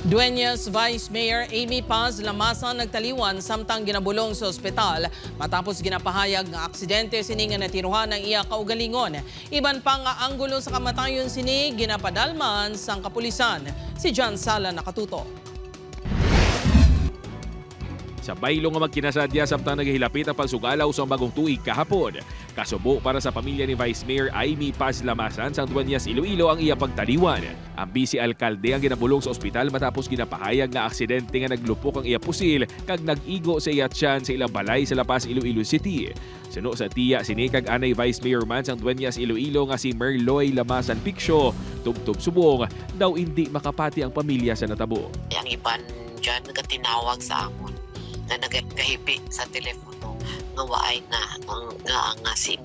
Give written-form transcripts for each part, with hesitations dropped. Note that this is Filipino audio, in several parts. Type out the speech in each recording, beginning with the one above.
Dueñas Vice Mayor Amy Paz lamasan nagtaliwan samtang ginabulong sa ospital matapos ginapahayag nga aksidente sininga natiruhan ng iya kaugalingon. Iban pang anggulo sa kamatayon sini ginapadalman sang kapulisan. Si John Sala nakatuto. Sa baylo nga magkinasadya samtang naghihilapit ang pagsugalaw sa bagong tuig kahapon. Kasubo para sa pamilya ni Vice Mayor Amy Paz Lamasan sang Dueñas Iloilo ang iya pagtaliwan. Ang vice-alkalde ang ginabulong sa ospital matapos ginapahayag nga aksidente nga naglupok ang iya pusil kag nag-igo sa iya tiyan sa ilang balay sa Lapas, Iloilo City. Suno sa tiya sinikag anay Vice Mayor man sang Dueñas Iloilo nga si Merloy Lamasan Piccio, tubtob subong daw hindi makapati ang pamilya sa natabo. Ang iban dyan nagatinawag sa amon na nagkahipi sa telepono nga waay na nga si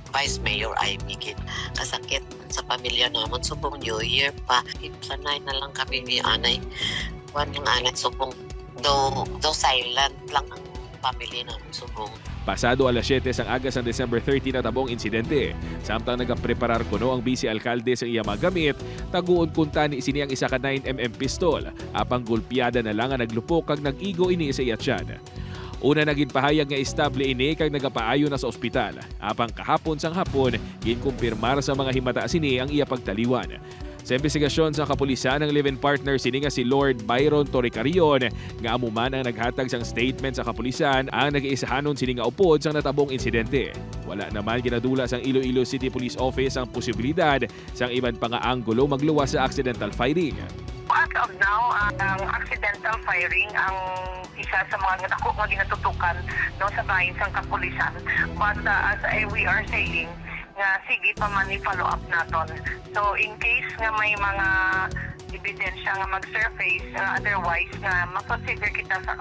Vice Mayor ay migit kasakit sa pamilya naman subong New Year pa sanay na lang kami ni anay wan yung anay subong do silent lang ang pamilya naman subong. Pasado alas 7 sang agas ng December 30 na tabong insidente. Samtang nagapreparar kuno ang vice-alkalde sa iya magamit, taguon kunta ni sini ang isa ka 9mm pistol. Apang gulpiada na lang ang naglupok kag nag-igo ini sa iya tiyan. Una naging pahayag nga estable ini kag nagapaayo na sa ospital. Apang kahapon sang hapon, ginkumpirmar sa mga himata sini ang iya pagtaliwan. Sa investigasyon sa kapulisan ng live-in partner sini nga si Lord Byron Torrecarion nga amuman ang naghatag sang statement sa kapulisan ang nag-iisahanon sini nga upod sang natabong insidente. Wala naman ginadula sang Iloilo City Police Office ang posibilidad sang iban pa nga anggulo magluwas sa accidental firing. As of now, ang accidental firing ang isa sa mga dako nga ginatutukan no, sa bahin sang kapulisan. But as we are saying, nga sige pa man i-follow up naton. So in case nga may mga ebidensya nga mag-surface, otherwise nga makonsider kita sa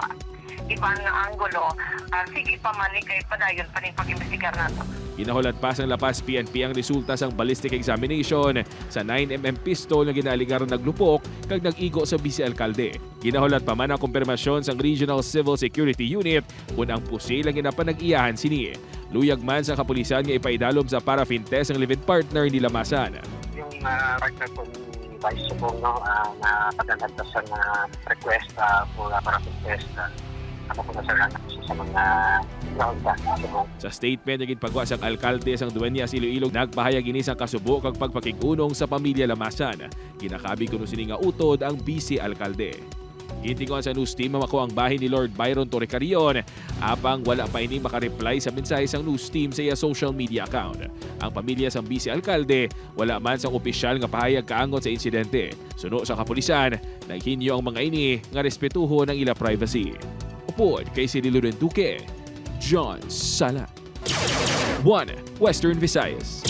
ibang nga anggulo, sige pa man kay padayon pa rin pag-imbestigar nato. Ginahulat pa sang Lapas PNP ang resulta sang ballistic examination sa 9mm pistol na ginaligar naglupok kag nag-igo sa vice-alkalde. Ginahulat pa man ang kumpirmasyon sang Regional Civil Security Unit kung ang pusil ang ginapanag-iyahan sini. Luyag man sa kapulisan nga ipaidalom sa paraffin test ang live-in partner ni Lamasan. Yung partner ko ni Vice Subong na pagdadagdasan na request for paraffin test. Ako po nasaran sa mga ground. Sa statement naging pagwa sang alkalde sang Dueñas Iloilo nagpahayag ini sang kasubo kag pagpakigunong sa pamilya Lamasan. Ginakabi kuno sini nga utod ang vice-alkalde. Gintinguan sa news team mamako ang bahin ni Lord Byron Torrecarion apang wala pa ini makareply sa mensahe sang news team sa iya social media account. Ang pamilya sang vice-alkalde wala man sang opisyal nga pahayag kaangot sa insidente. Suno sa kapulisan, naghinyo ang mga ini nga respetuho ng ila privacy. Upod kay Cirilo Duque, John Sala, 1 Western Visayas.